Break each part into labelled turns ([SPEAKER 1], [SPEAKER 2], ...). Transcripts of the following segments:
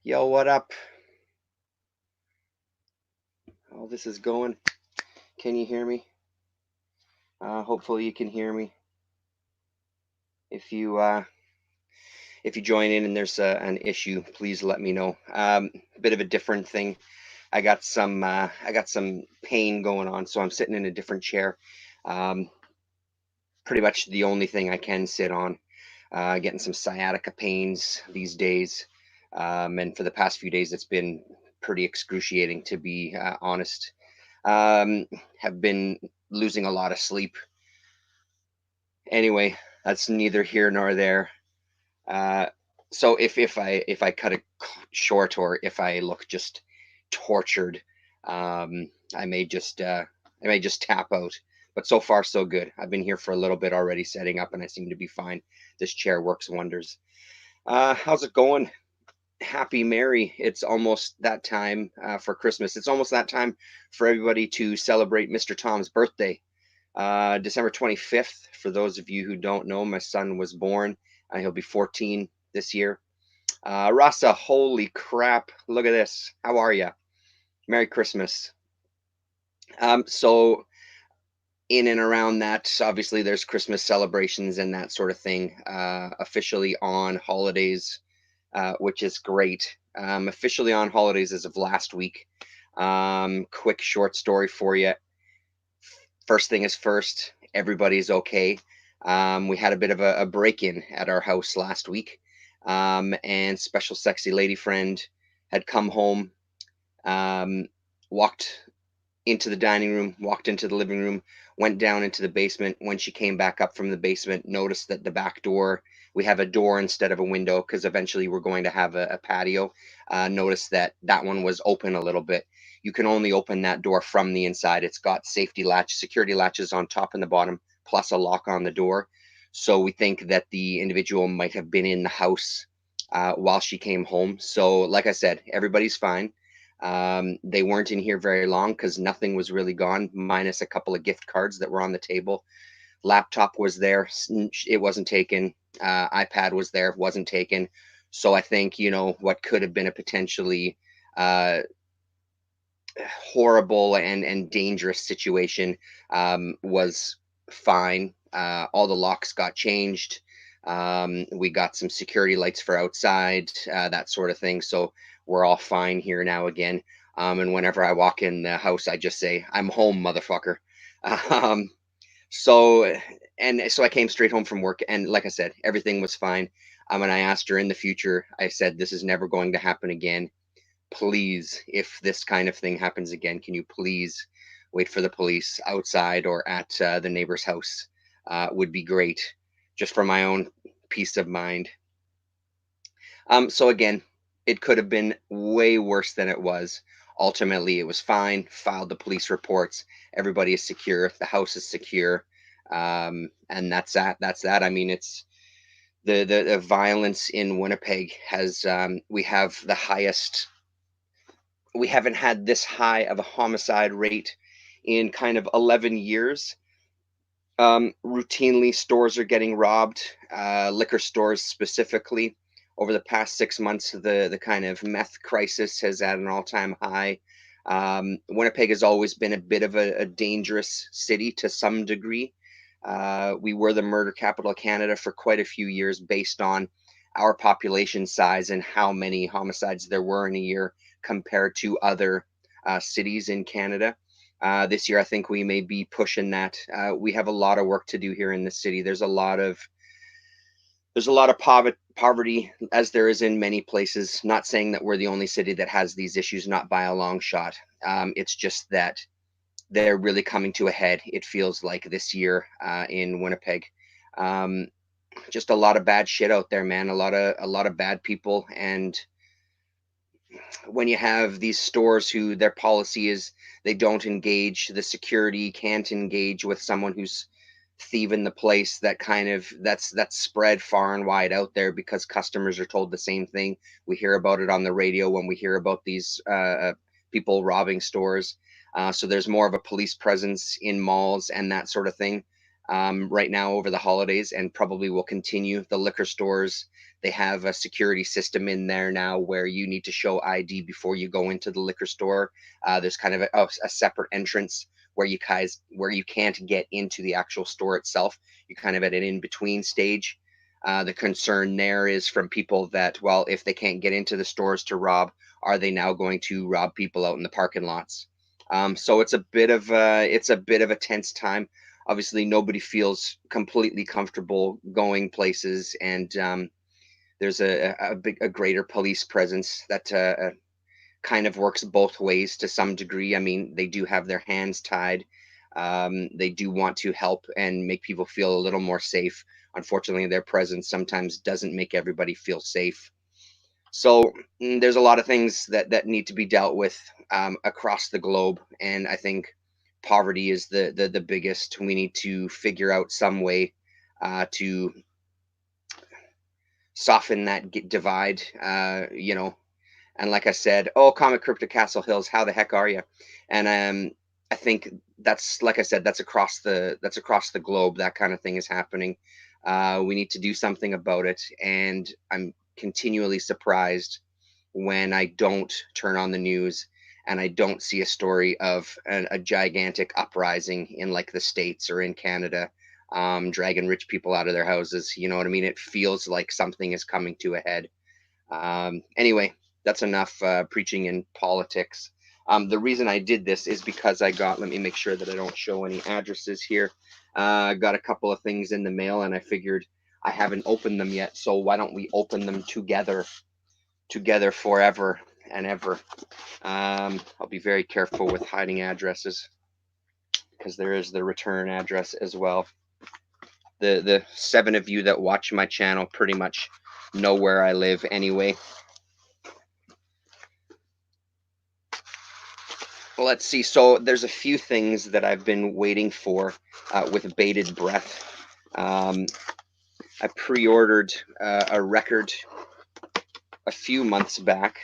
[SPEAKER 1] Yo, what up? Oh, this is going. Can you hear me? Hopefully you can hear me. If you uh, if you join in and there's an issue, please let me know. A bit of a different thing. I got some pain going on, so I'm sitting in a different chair. Um, Pretty much the only thing I can sit on. Getting some sciatica pains these days, and for the past few days, it's been pretty excruciating to be honest. Um, have been losing a lot of sleep. Anyway, that's neither here nor there. Uh, so if I cut it short, or if I look just tortured, I may just tap out. But so far so good. I've been here for a little bit already setting up, and I seem to be fine. This chair works wonders. How's it going? Happy Merry. It's almost that time for Christmas. It's almost that time for everybody to celebrate Mr. Tom's birthday. December 25th. For those of you who don't know, my son was born. He'll be 14 this year. Rasa, holy crap. Look at this. How are you? Merry Christmas. So, in and around that, obviously, there's Christmas celebrations and that sort of thing, officially on holidays, which is great. Officially on holidays as of last week. Quick short story for you. First thing is first, everybody's okay. We had a bit of a break-in at our house last week, and special sexy lady friend had come home, um, walked into the dining room, walked into the living room, went down into the basement. When she came back up from the basement, noticed that the back door, we have a door instead of a window because eventually we're going to have a patio. Noticed that that one was open a little bit. You can only open that door from the inside. It's got safety latch, security latches on top and the bottom, plus a lock on the door. So we think that the individual might have been in the house while she came home. So, like I said, everybody's fine. They weren't in here very long because nothing was really gone, minus a couple of gift cards that were on the table. Laptop was there, it wasn't taken. iPad was there, wasn't taken. So I think, what could have been a potentially uh, horrible and dangerous situation was fine. All the locks got changed. We got some security lights for outside, that sort of thing. So we're all fine here now again. And whenever I walk in the house, I just say, "I'm home, motherfucker." Um, so, and so I came straight home from work, and like I said, everything was fine. And I asked her in the future, I said, "This is never going to happen again. Please, if this kind of thing happens again, can you please wait for the police outside or at the neighbor's house? Would be great, just for my own peace of mind." So again, it could have been way worse than it was. Ultimately, it was fine. Filed the police reports. Everybody is secure. The house is secure, and that's that. That's that. I mean, it's the violence in Winnipeg has. We have the highest. We haven't had this high of a homicide rate in kind of 11 years. Routinely, stores are getting robbed, liquor stores specifically. Over the past 6 months, the kind of meth crisis has at an all-time high. Winnipeg has always been a bit of a dangerous city to some degree. We were the murder capital of Canada for quite a few years based on our population size and how many homicides there were in a year compared to other cities in Canada. This year, I think we may be pushing that. We have a lot of work to do here in the city. There's a lot of poverty, as there is in many places. Not saying that we're the only city that has these issues, not by a long shot. It's just that they're really coming to a head. It feels like this year in Winnipeg. Um, just a lot of bad shit out there, man. A lot of bad people, and when you have these stores who their policy is they don't engage, the security can't engage with someone who's thieving the place, that kind of that's spread far and wide out there because customers are told the same thing. We hear about it on the radio when we hear about these people robbing stores. So there's more of a police presence in malls and that sort of thing. right now over the holidays, and probably will continue. The liquor stores, they have a security system in there now where you need to show ID before you go into the liquor store. There's kind of a separate entrance where you can't get into the actual store itself. You're kind of at an in-between stage. The concern there is from people that, well, if they can't get into the stores to rob, are they now going to rob people out in the parking lots? So it's a bit of a tense time. Obviously, nobody feels completely comfortable going places, and there's a greater police presence that kind of works both ways to some degree. I mean, they do have their hands tied. They do want to help and make people feel a little more safe. Unfortunately, their presence sometimes doesn't make everybody feel safe. So there's a lot of things that need to be dealt with across the globe, and I think poverty is the biggest. We need to figure out some way to soften that divide. And like I said, oh, Comic Crypto Castle Hills, how the heck are you? And I think that's, like I said, that's across the globe. That kind of thing is happening. We need to do something about it, and I'm continually surprised when I don't turn on the news and I don't see a story of a gigantic uprising in like the States or in Canada, dragging rich people out of their houses. You know what I mean? It feels like something is coming to a head. Anyway, that's enough preaching in politics. The reason I did this is because let me make sure that I don't show any addresses here. I got a couple of things in the mail, and I figured I haven't opened them yet, so why don't we open them together forever and ever. I'll be very careful with hiding addresses because there is the return address as well. The 7 of you that watch my channel pretty much know where I live anyway. Let's see. So there's a few things that I've been waiting for with bated breath. I pre-ordered a record a few months back.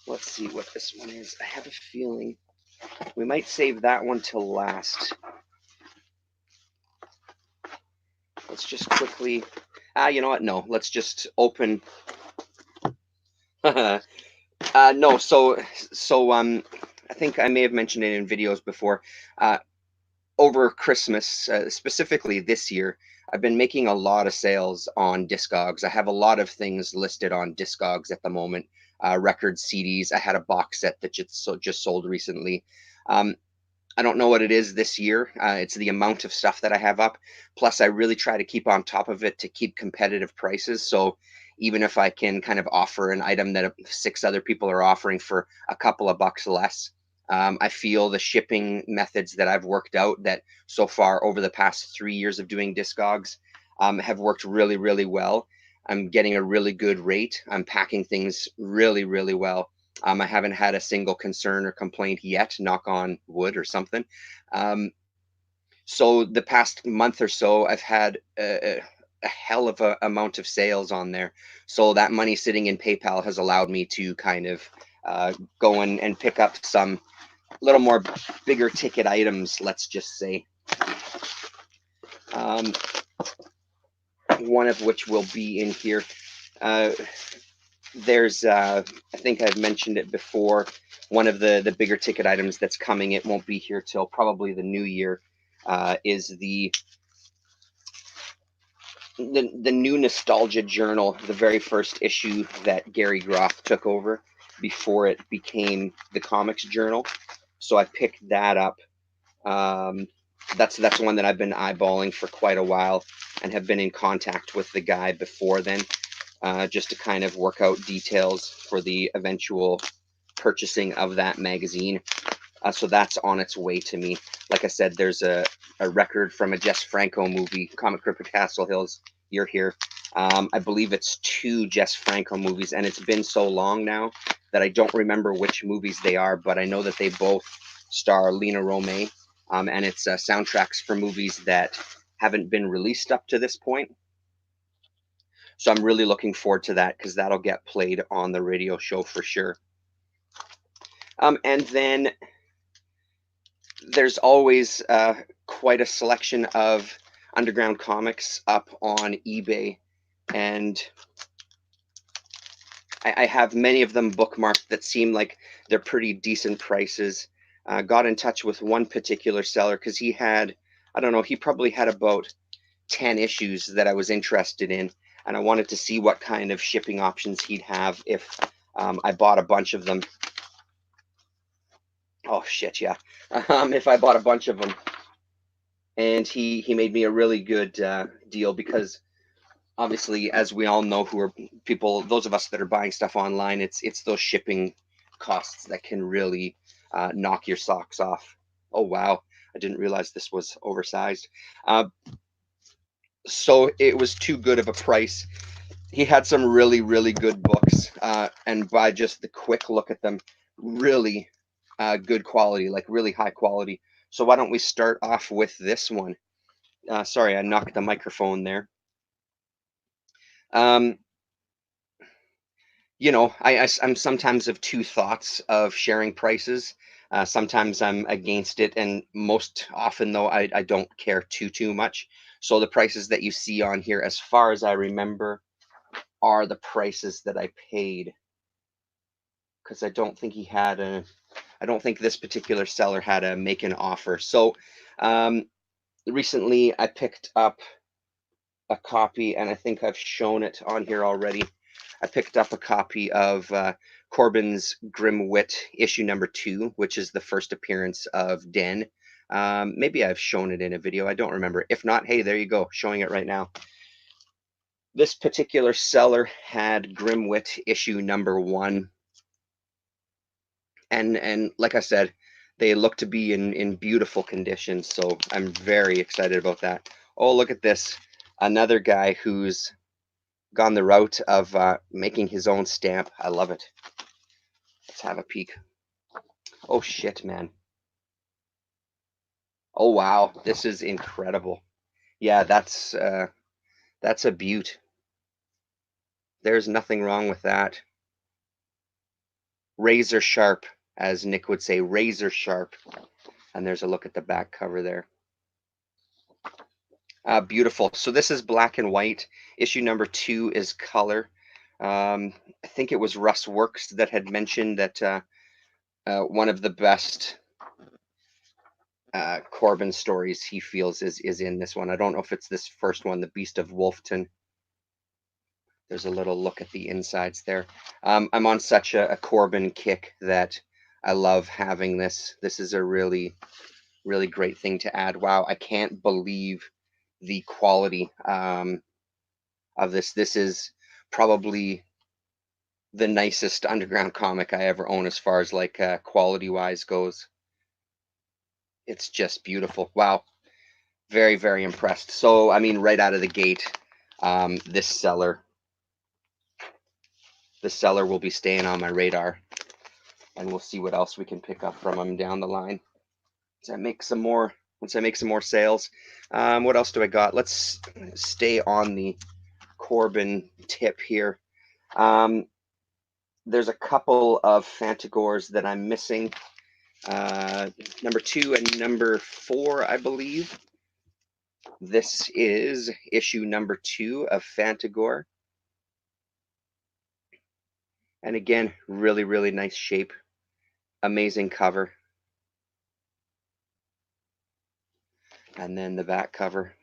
[SPEAKER 1] Let's see what this one is. I have a feeling we might save that one till last. Let's just quickly. You know what? No, let's just open. No, so I think I may have mentioned it in videos before. Over Christmas, specifically this year, I've been making a lot of sales on Discogs. I have a lot of things listed on Discogs at the moment. Records, CDs. I had a box set that just sold recently. I don't know what it is this year. It's the amount of stuff that I have up. Plus, I really try to keep on top of it to keep competitive prices. So even if I can kind of offer an item that 6 other people are offering for a couple of bucks less, I feel the shipping methods that I've worked out that so far over the past 3 years of doing Discogs have worked really, really well. I'm getting a really good rate. I'm packing things really, really well. I haven't had a single concern or complaint yet, knock on wood or something. So the past month or so, I've had a hell of a amount of sales on there. So that money sitting in PayPal has allowed me to kind of go and pick up some little more bigger ticket items, let's just say. One of which will be in here. There's I think I've mentioned it before, one of the bigger ticket items that's coming, it won't be here till probably the new year, is the new Nostalgia Journal, the very first issue that Gary Groth took over before it became the Comics Journal. So I picked that up. That's one that I've been eyeballing for quite a while and have been in contact with the guy before then, just to kind of work out details for the eventual purchasing of that magazine. So that's on its way to me. Like I said, there's a record from a Jess Franco movie, Comic Crypto Castle Hills. You're here. I believe it's 2 Jess Franco movies, and it's been so long now that I don't remember which movies they are, but I know that they both star Lena Romay, and it's soundtracks for movies that haven't been released up to this point. So I'm really looking forward to that because that'll get played on the radio show for sure. And then there's always quite a selection of underground comics up on eBay, and I have many of them bookmarked that seem like they're pretty decent prices. Got in touch with one particular seller because he had, I don't know, he probably had about 10 issues that I was interested in, and I wanted to see what kind of shipping options he'd have if I bought a bunch of them. Oh shit, yeah. If I bought a bunch of them, and he made me a really good deal because obviously, as we all know, who are people, those of us that are buying stuff online, it's those shipping costs that can really knock your socks off. Oh wow, I didn't realize this was oversized. Uh, so it was too good of a price. He had some really good books, and by just the quick look at them, really good quality, like really high quality. So why don't we start off with this one? Sorry, I knocked the microphone there. Um, I'm sometimes of two thoughts of sharing prices. Sometimes I'm against it, and most often, though, I don't care too much. So the prices that you see on here, as far as I remember, are the prices that I paid. Because I don't think this particular seller had a make an offer. So um, recently I picked up a copy, and I think I've shown it on here already. I picked up a copy of Corbin's Grim Wit issue number 2, which is the first appearance of Den. Maybe I've shown it in a video. I don't remember. If not, hey, there you go, showing it right now. This particular seller had Grim Wit issue number 1, and like I said, they look to be in beautiful condition. So I'm very excited about that. Oh, look at this! Another guy who's gone the route of making his own stamp. I love it. Let's have a peek. Oh shit, man. Oh wow, this is incredible. Yeah, that's a beaut. There's nothing wrong with that. Razor sharp, as Nick would say, razor sharp. And there's a look at the back cover there. Beautiful. So this is black and white. Issue number 2 is color. I think it was Russ Works that had mentioned that one of the best Corbin stories he feels is in this one. I don't know if it's this first one, The Beast of Wolfton. There's a little look at the insides there. I'm on such a Corbin kick that I love having this. This is a really great thing to add. Wow, I can't believe the quality of this. This is probably the nicest underground comic I ever own as far as like quality wise goes. It's just beautiful. Wow, very impressed. So I mean, right out of the gate, this seller will be staying on my radar, and we'll see what else we can pick up from him down the line. Once I make some more sales. What else do I got? Let's stay on the Corbin tip here. There's a couple of Fantagors that I'm missing. Number 2 and number 4, I believe. This is issue number 2 of Fantagor. And again, really nice shape. Amazing cover. And then the back cover.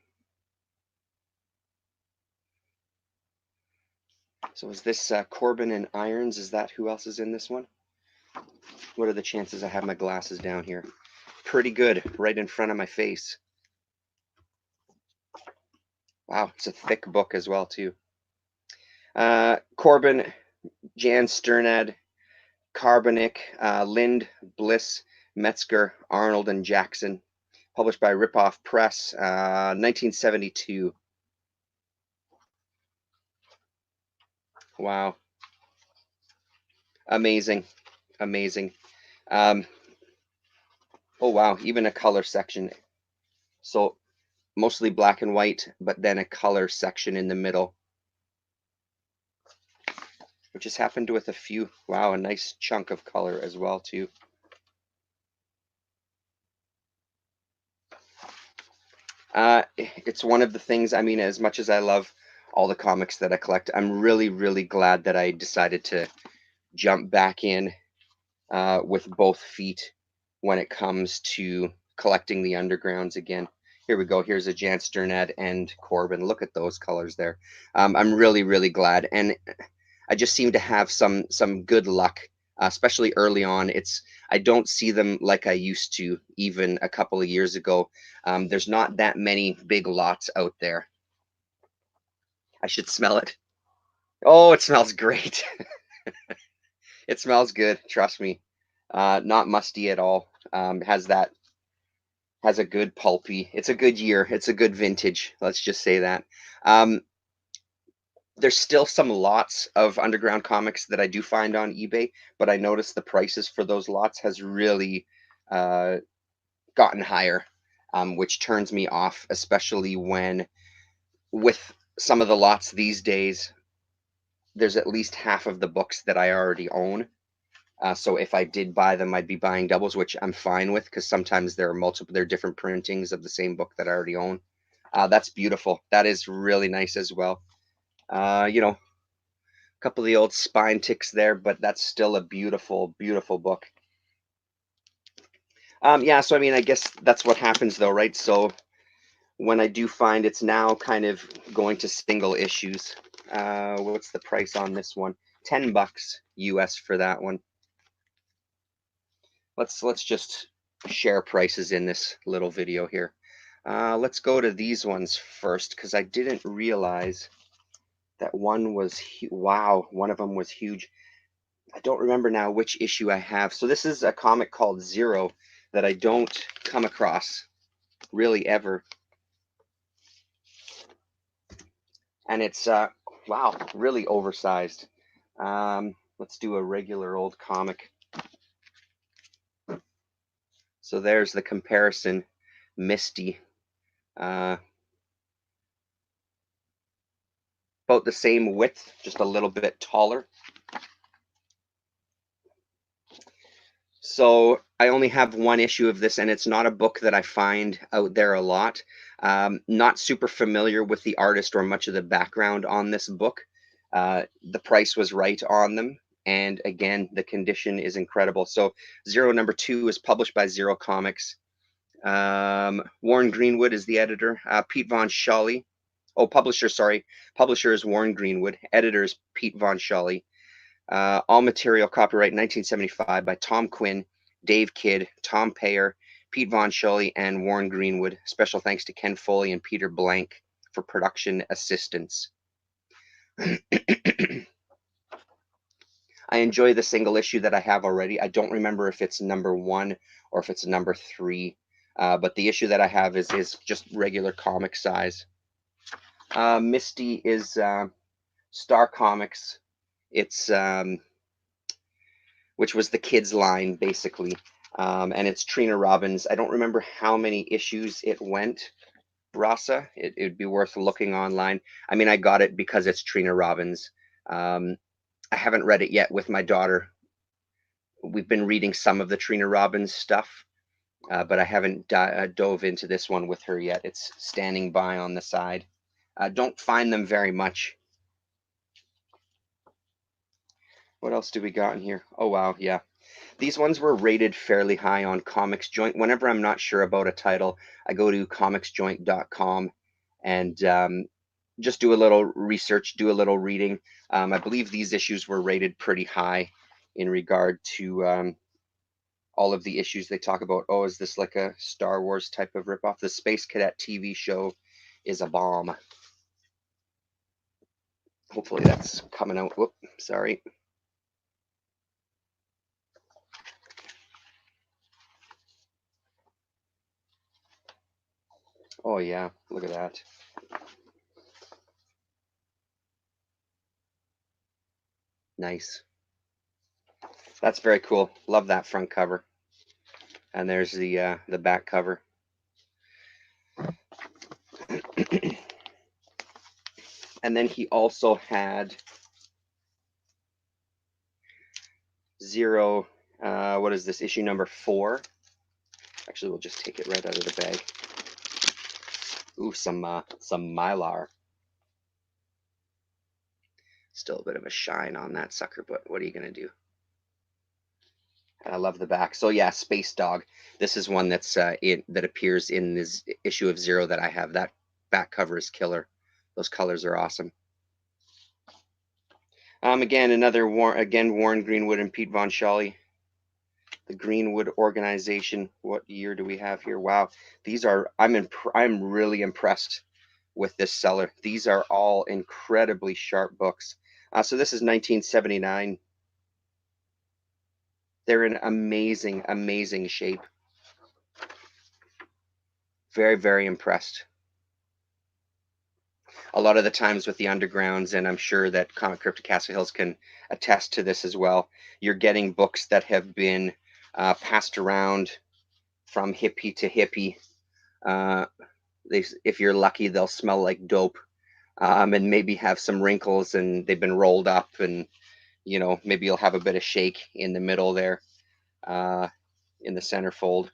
[SPEAKER 1] So is this Corbin and Irons? Is that who else is in this one? What are the chances I have my glasses down here? Pretty good, right in front of my face. Wow, it's a thick book as well, too. Corbin, Jan Sternad, Carbonic, Lind, Bliss, Metzger, Arnold, and Jackson. Published by Ripoff Press, 1972. Wow. Amazing. Um, oh, wow. Even a color section. So mostly black and white, but then a color section in the middle, which has happened with a few. Wow, a nice chunk of color as well, too. It's one of the things, I mean, as much as I love all the comics that I collect, I'm really, really glad that I decided to jump back in with both feet when it comes to collecting the undergrounds again. Here we go. Here's a Jan Sternad and Corbin. Look at those colors there. I'm really, really glad, and I just seem to have some good luck, especially early on. I don't see them like I used to even a couple of years ago. There's not that many big lots out there. I should smell it. Oh, it smells great. It smells good. Trust me. Not musty at all. Has a good pulpy. It's a good year. It's a good vintage. Let's just say that. Um, there's still some lots of underground comics that I do find on eBay, but I noticed the prices for those lots has really uh, gotten higher, which turns me off, especially when with some of the lots these days, there's at least half of the books that I already own. So if I did buy them, I'd be buying doubles, which I'm fine with because sometimes there are different printings of the same book that I already own. That's beautiful. That is really nice as well. A couple of the old spine ticks there, but that's still a beautiful, beautiful book. Yeah, so I mean, I guess that's what happens though, right? So when I do find it's now kind of going to single issues. What's the price on this one? $10 US for that one. Let's just share prices in this little video here. Let's go to these ones first because I didn't realize that one was wow, one of them was huge. I don't remember now which issue I have. So this is a comic called Zero that I don't come across really ever. And it's wow, really oversized. Let's do a regular old comic. So there's the comparison. Misty. About the same width, just a little bit taller. So I only have one issue of this, and it's not a book that I find out there a lot. Not super familiar with the artist or much of the background on this book. The price was right on them. And again, the condition is incredible. So Zero #2 is published by Zero Comics. Warren Greenwood is the editor. Pete Von Sholly. Oh, publisher, sorry. Publisher is Warren Greenwood. Editor is Pete Von Sholly. All material copyright 1975 by Tom Quinn, Dave Kidd, Tom Payer, Pete Von Sholly, and Warren Greenwood. Special thanks to Ken Foley and Peter Blank for production assistance. I enjoy the single issue that I have already. I don't remember if it's #1 or if it's #3, but the issue that I have is just regular comic size. Misty is Star Comics. It's which was the kids line basically, and it's Trina Robbins. I don't remember how many issues it went. Rasa, it'd be worth looking online. I mean, I got it because it's Trina Robbins. I haven't read it yet with my daughter. We've been reading some of the Trina Robbins stuff, but I haven't dove into this one with her yet. It's standing by on the side. Don't find them very much. What else do we got in here? Oh, wow, yeah. These ones were rated fairly high on Comics Joint. Whenever I'm not sure about a title, I go to comicsjoint.com and just do a little research, do a little reading. I believe these issues were rated pretty high in regard to all of the issues they talk about. Oh, is this like a Star Wars type of ripoff? The Space Cadet TV show is a bomb. Hopefully that's coming out. Whoop, sorry. Oh yeah, look at that. Nice. That's very cool. Love that front cover. And there's the back cover. And then he also had Zero. What is this? Issue #4. Actually, we'll just take it right out of the bag. Ooh, some Mylar. Still a bit of a shine on that sucker, but what are you gonna do? I love the back. So yeah, Space Dog. This is one that's that appears in this issue of Zero that I have. That back cover is killer. Those colors are awesome. Again, another Warren Greenwood and Pete Von Sholly. The Greenwood organization. What year do we have here? Wow, these are. I'm really impressed with this seller. These are all incredibly sharp books. So this is 1979. They're in amazing, amazing shape. Very, very impressed. A lot of the times with the undergrounds, and I'm sure that Comic Crypto Castle Hills can attest to this as well, you're getting books that have been passed around from hippie to hippie. If you're lucky, they'll smell like dope, and maybe have some wrinkles, and they've been rolled up, and maybe you'll have a bit of shake in the middle there, in the centerfold.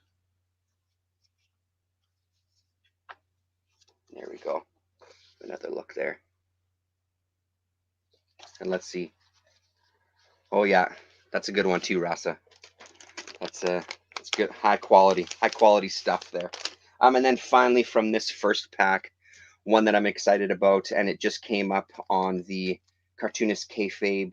[SPEAKER 1] There we go. Another look there. And let's see. Oh yeah, that's a good one too, Rasa. That's good, high quality stuff there. And then finally from this first pack, one that I'm excited about, and it just came up on the Cartoonist Kayfabe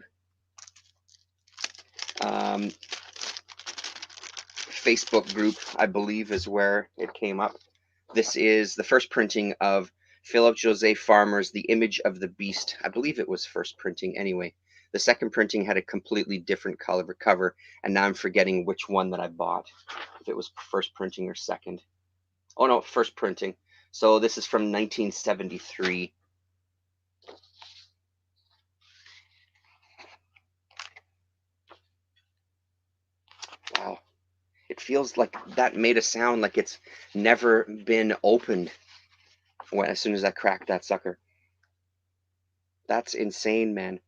[SPEAKER 1] Facebook group, I believe is where it came up. This is the first printing of Philip Jose Farmer's The Image of the Beast. I believe it was first printing anyway. The second printing had a completely different color cover, and now I'm forgetting which one that I bought, if it was first printing or second. Oh no, first printing. So this is from 1973. Wow. It feels like that made a sound like it's never been opened as soon as I cracked that sucker. That's insane, man.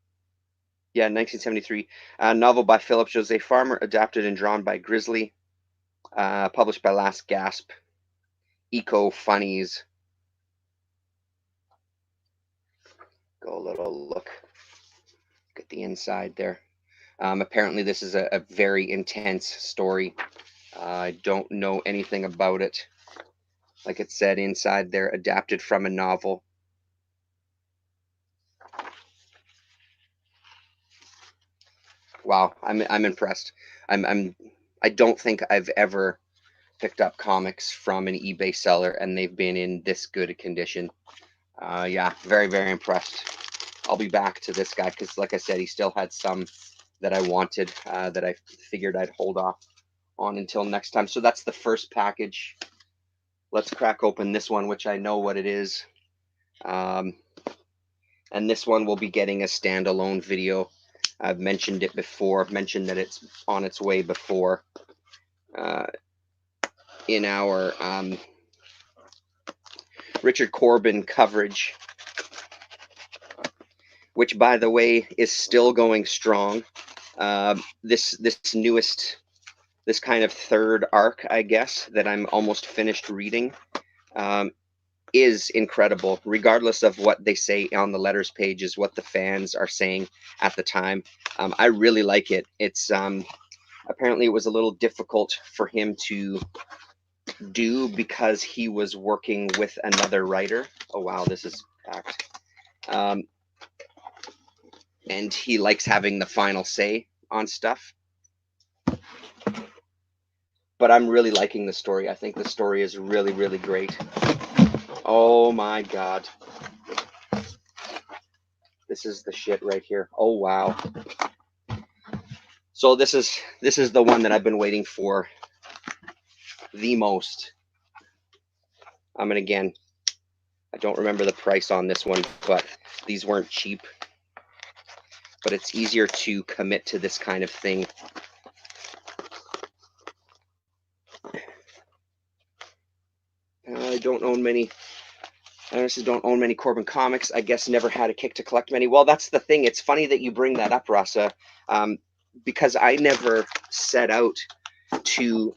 [SPEAKER 1] Yeah, 1973. Novel by Philip Jose Farmer, adapted and drawn by Grizzly. Published by Last Gasp. Eco Funnies. Go a little look at the inside there. Apparently this is a very intense story. I don't know anything about it. Like it said inside there, adapted from a novel. Wow, I'm impressed. I don't think I've ever picked up comics from an eBay seller and they've been in this good a condition. Yeah, very, very impressed. I'll be back to this guy because, like I said, he still had some that I wanted, that I figured I'd hold off on until next time. So that's the first package. Let's crack open this one, which I know what it is. And this one will be getting a standalone video. I've mentioned it before, mentioned that it's on its way before, in our Richard Corbin coverage, which, by the way, is still going strong. This kind of third arc, I guess, that I'm almost finished reading, is incredible, regardless of what they say on the letters pages, what the fans are saying at the time. I really like it. It's apparently it was a little difficult for him to do because he was working with another writer. Oh wow, this is packed. And he likes having the final say on stuff. But I'm really liking the story. I think the story is really, really great. Oh my God. This is the shit right here. Oh wow. So this is the one that I've been waiting for the most. And again, I don't remember the price on this one, but these weren't cheap. But it's easier to commit to this kind of thing. I don't own many. I honestly don't own many Corbin comics. I guess never had a kick to collect many. Well, that's the thing. It's funny that you bring that up, Rasa, because I never set out to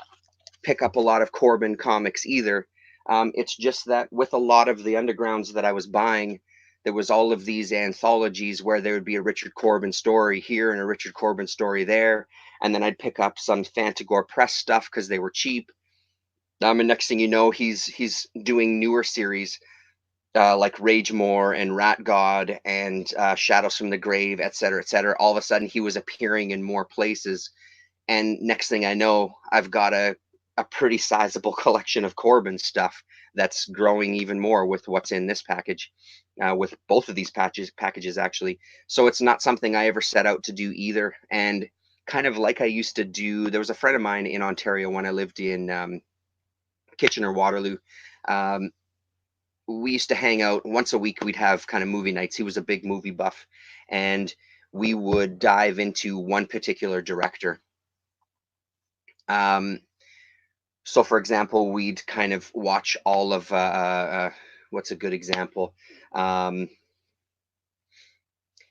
[SPEAKER 1] pick up a lot of Corbin comics either. It's just that with a lot of the undergrounds that I was buying, there was all of these anthologies where there would be a Richard Corbin story here and a Richard Corbin story there, and then I'd pick up some Fantagor Press stuff because they were cheap. And next thing you know, he's doing newer series like Rage More and Rat God and Shadows from the Grave, et cetera, et cetera. All of a sudden, he was appearing in more places, and next thing I know, I've got a pretty sizable collection of Corbin stuff that's growing even more with what's in this package, with both of these packages actually. So it's not something I ever set out to do either. And kind of like I used to do, there was a friend of mine in Ontario when I lived in Kitchener Waterloo. Um, we used to hang out once a week. We'd have kind of movie nights. He was a big movie buff, and we would dive into one particular director. Um, so, for example, we'd kind of watch all of what's a good example? Um,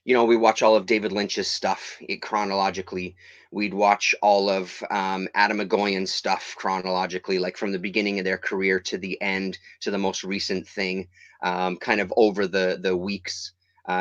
[SPEAKER 1] we watch all of David Lynch's stuff chronologically. We'd watch all of Adam Agoyan's stuff chronologically, like from the beginning of their career to the end to the most recent thing, kind of over the weeks.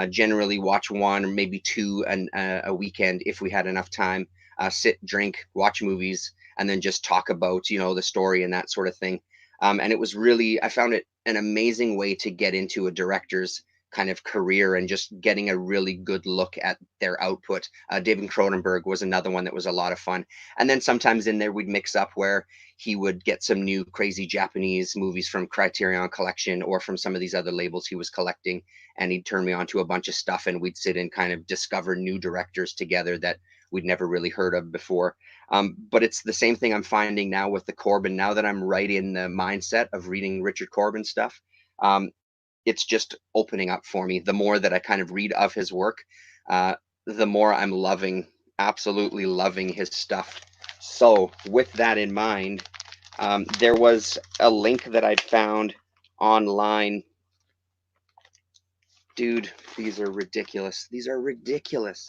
[SPEAKER 1] Generally, watch one or maybe two a weekend if we had enough time. Sit, drink, watch movies, and then just talk about the story and that sort of thing. And it was really, I found it an amazing way to get into a director's kind of career and just getting a really good look at their output. David Cronenberg was another one that was a lot of fun. And then sometimes in there we'd mix up where he would get some new crazy Japanese movies from Criterion Collection or from some of these other labels he was collecting. And he'd turn me on to a bunch of stuff and we'd sit and kind of discover new directors together that we'd never really heard of before. But it's the same thing I'm finding now with the Corbin. Now that I'm right in the mindset of reading Richard Corbin stuff, um, it's just opening up for me. The more that I kind of read of his work, uh, the more I'm absolutely loving his stuff. So, with that in mind, there was a link that I'd found online. Dude, these are ridiculous. These are ridiculous.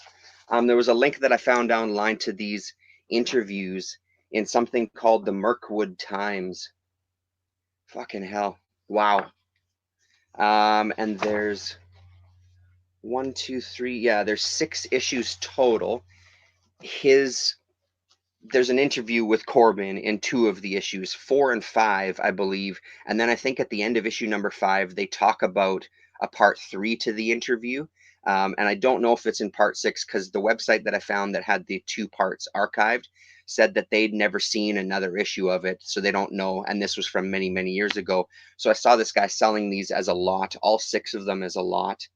[SPEAKER 1] There was a link that I found online to these interviews in something called the Mirkwood Times. Fucking hell. Wow. And there's one, two, three. Yeah, there's 6 issues total. There's an interview with Corbin in 2 of the issues, 4 and 5, I believe. And then I think at the end of issue number 5, they talk about a part 3 to the interview. And I don't know if it's in part 6 because the website that I found that had the 2 parts archived said that they'd never seen another issue of it, so they don't know. And this was from many, many years ago. So I saw this guy selling these as a lot, all 6 of them as a lot.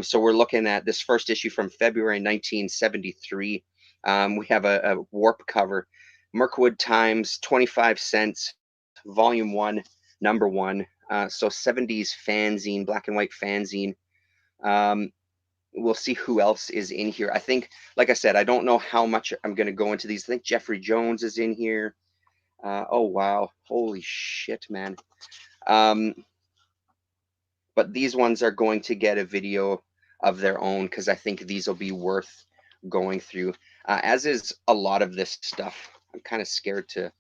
[SPEAKER 1] So we're looking at this first issue from February 1973. We have a warp cover, Mirkwood Times, 25 cents, volume 1, number 1. So 70s fanzine, black and white fanzine. We'll see who else is in here. I think, like I said, I don't know how much I'm going to go into these. I think Jeffrey Jones is in here. Oh, wow. Holy shit, man. But these ones are going to get a video of their own because I think these will be worth going through, as is a lot of this stuff. I'm kind of scared to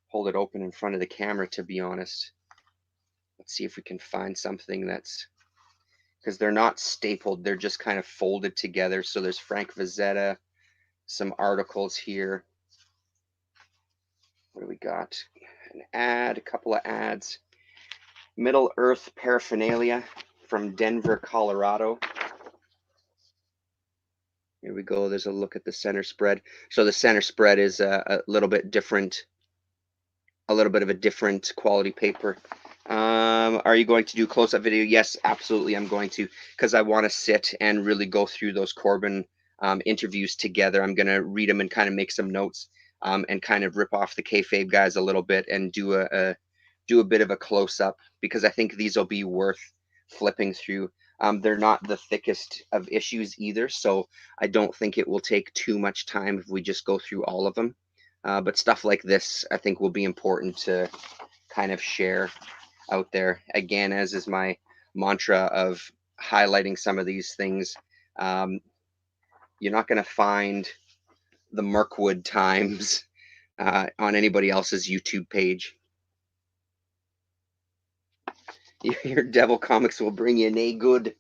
[SPEAKER 1] hold it open in front of the camera, to be honest. Let's see if we can find something that's, because they're not stapled, they're just kind of folded together. So there's Frank Vazetta, some articles here. What do we got? An ad, a couple of ads. Middle Earth Paraphernalia from Denver, Colorado. Here we go. There's a look at the center spread. So the center spread is a little bit different, a little bit of a different quality paper. Are you going to do close-up video? Yes, absolutely. I'm going to, because I want to sit and really go through those Corbin interviews together. I'm going to read them and kind of make some notes, and kind of rip off the kayfabe guys a little bit and do a bit of a close-up, because I think these will be worth flipping through. They're not the thickest of issues either, so I don't think it will take too much time if we just go through all of them. But stuff like this, I think, will be important to kind of share out there. Again, as is my mantra of highlighting some of these things, you're not going to find the Mirkwood Times on anybody else's YouTube page. Your Devil Comics will bring you a good.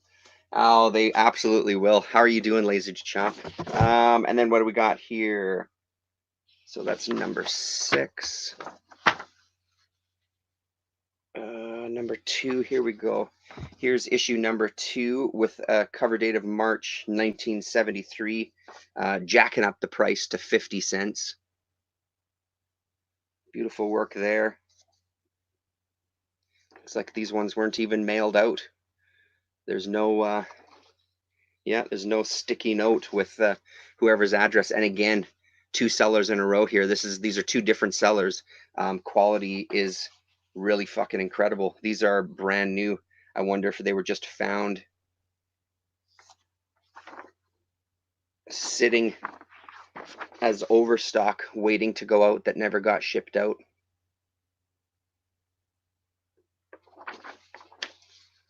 [SPEAKER 1] Oh, they absolutely will. How are you doing, Lazy Chomp? And then what do we got here? So that's number 6. Number 2, here we go. Here's issue number 2 with a cover date of March 1973, jacking up the price to 50 cents. Beautiful work there. Looks like these ones weren't even mailed out. There's no, there's no sticky note with whoever's address. And again, 2 sellers in a row here. These are 2 different sellers. Quality is really fucking incredible. These are brand new. I wonder if they were just found sitting as overstock waiting to go out that never got shipped out.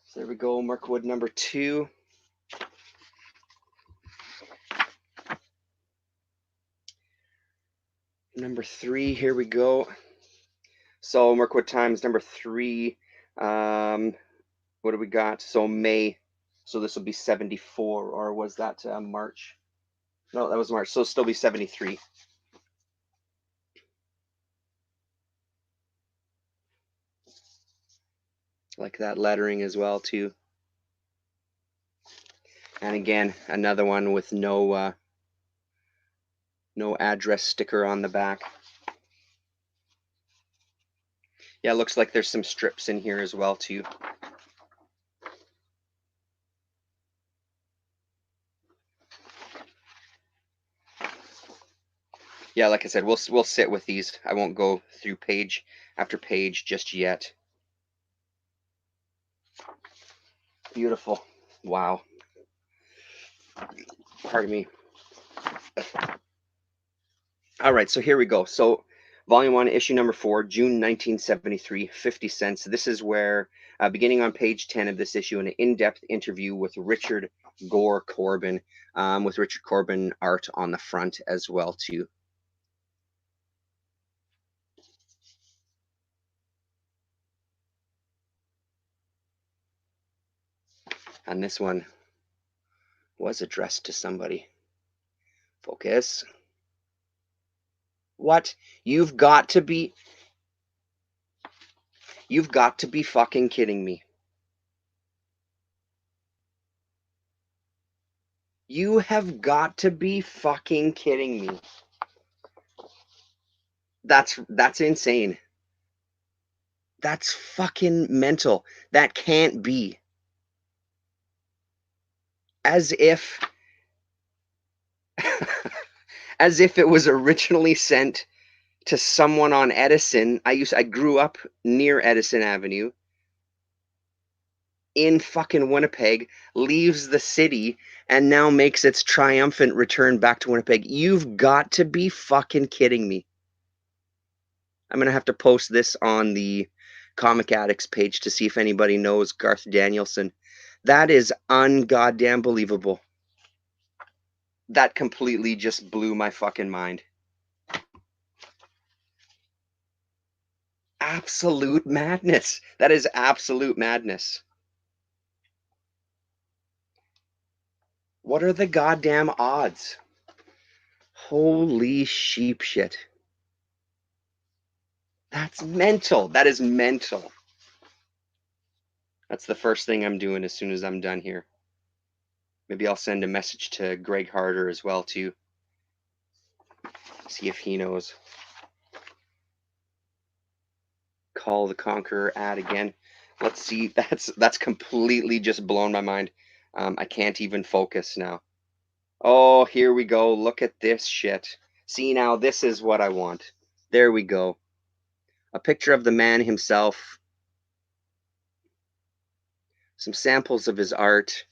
[SPEAKER 1] So there we go, Mirkwood number 2. Number 3, here we go. So Mirkwood Times number 3. What do we got? So May. So this will be 74, or was that March? No, that was March. So it'll still be 73. Like that lettering as well too. And again, another one with no address sticker on the back. Yeah, it looks like there's some strips in here as well too. Yeah, like I said, we'll sit with these. I won't go through page after page just yet. Beautiful. Wow. Pardon me. All right, so here we go. So volume 1, issue number 4, June 1973, 50 cents. This is where, beginning on page 10 of this issue, an in-depth interview with Richard Gore Corbin, with Richard Corbin art on the front as well too. And this one was addressed to somebody. Focus. What? You've got to be fucking kidding me. You have got to be fucking kidding me. That's insane. That's fucking mental. That can't be. As if it was originally sent to someone on Edison. I grew up near Edison Avenue in fucking Winnipeg, leaves the city, and now makes its triumphant return back to Winnipeg. You've got to be fucking kidding me. I'm going to have to post this on the Comic Addicts page to see if anybody knows Garth Danielson. That is ungoddamn believable. That completely just blew my fucking mind. Absolute madness. That is absolute madness. What are the goddamn odds? Holy sheep shit. That's mental. That is mental. That's the first thing I'm doing as soon as I'm done here. Maybe I'll send a message to Greg Harder as well too. See if he knows. Call the Conqueror ad again. Let's see. That's completely just blown my mind. I can't even focus now. Oh, here we go. Look at this shit. See, now this is what I want. There we go. A picture of the man himself. Some samples of his art.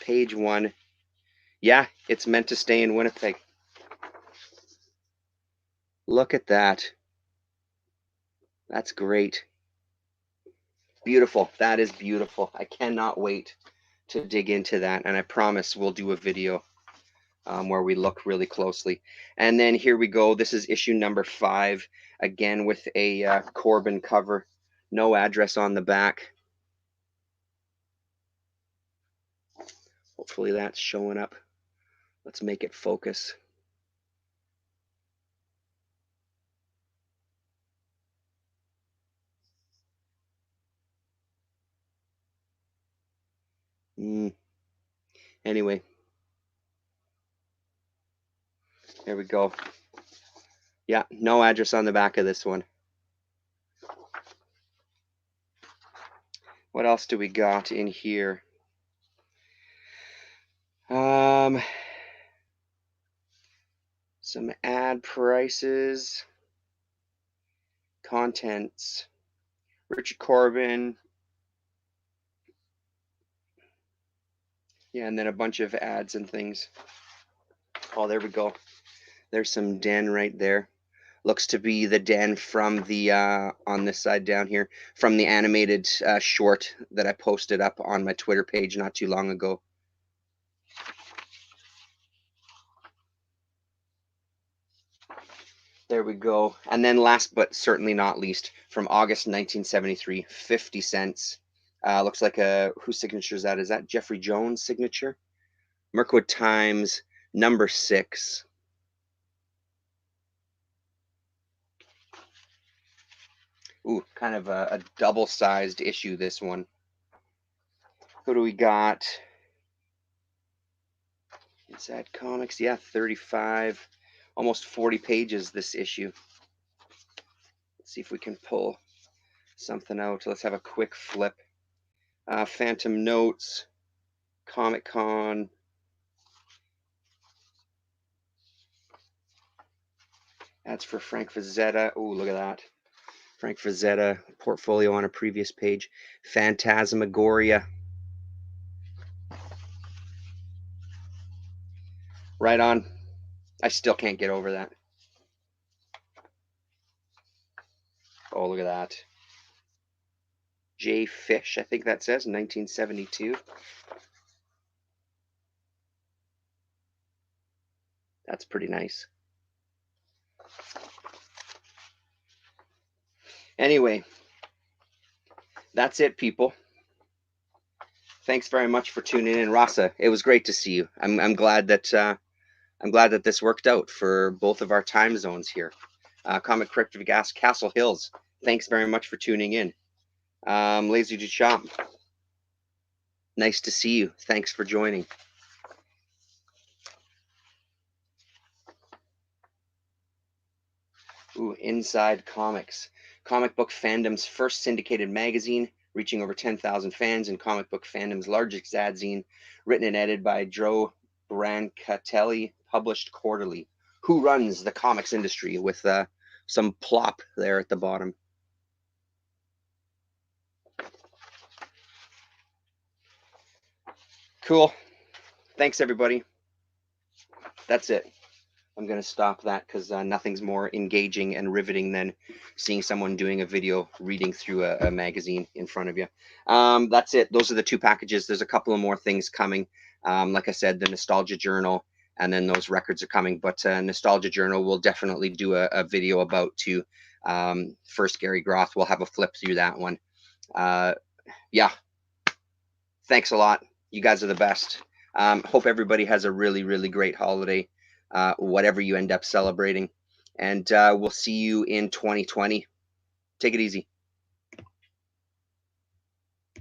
[SPEAKER 1] Page 1. Yeah, it's meant to stay in Winnipeg. Look at that. That's great. Beautiful. That is beautiful. I cannot wait to dig into that. And I promise we'll do a video where we look really closely. And then here we go. This is issue number 5. Again with a Corbin cover. No address on the back. Hopefully that's showing up. Let's make it focus. Anyway, there we go. Yeah, no address on the back of this one. What else do we got in here? Some ad prices, contents, Richard Corbin. Yeah, and then a bunch of ads and things. Oh, there we go. There's some den right there. Looks to be the den from the, on this side down here, from the animated short that I posted up on my Twitter page not too long ago. There we go. And then last but certainly not least, from August 1973, 50 cents. Looks like whose signature is that? Is that Jeffrey Jones' signature? Mirkwood Times, number 6. Ooh, kind of a double-sized issue, this one. What do we got? Inside Comics, yeah, 35, almost 40 pages this issue. Let's see if we can pull something out. Let's have a quick flip. Phantom Notes, Comic-Con. That's for Frank Frazetta. Oh, look at that. Frank Frazetta portfolio on a previous page. Phantasmagoria. Right on. I still can't get over that. Oh, look at that. J. Fish, I think that says, 1972. That's pretty nice. Anyway, that's it, people. Thanks very much for tuning in, Rasa. It was great to see you. I'm glad that this worked out for both of our time zones here. Comic Cryptic Gas, Castle Hills. Thanks very much for tuning in. Lazy Duchamp. Nice to see you. Thanks for joining. Ooh, Inside Comics. Comic book fandom's first syndicated magazine, reaching over 10,000 fans, and comic book fandom's largest zine, written and edited by Joe Brancatelli, published quarterly. Who runs the comics industry, with some plop there at the bottom. Cool. Thanks, everybody. That's it. I'm going to stop that because nothing's more engaging and riveting than seeing someone doing a video reading through a magazine in front of you. That's it. Those are the 2 packages. There's a couple of more things coming. Like I said, the Nostalgia Journal, and then those records are coming. But Nostalgia Journal, we'll definitely do a video about too. First, Gary Groth. We'll have a flip through that one. Yeah. Thanks a lot. You guys are the best. Hope everybody has a really, really great holiday. Whatever you end up celebrating. And we'll see you in 2020. Take it easy.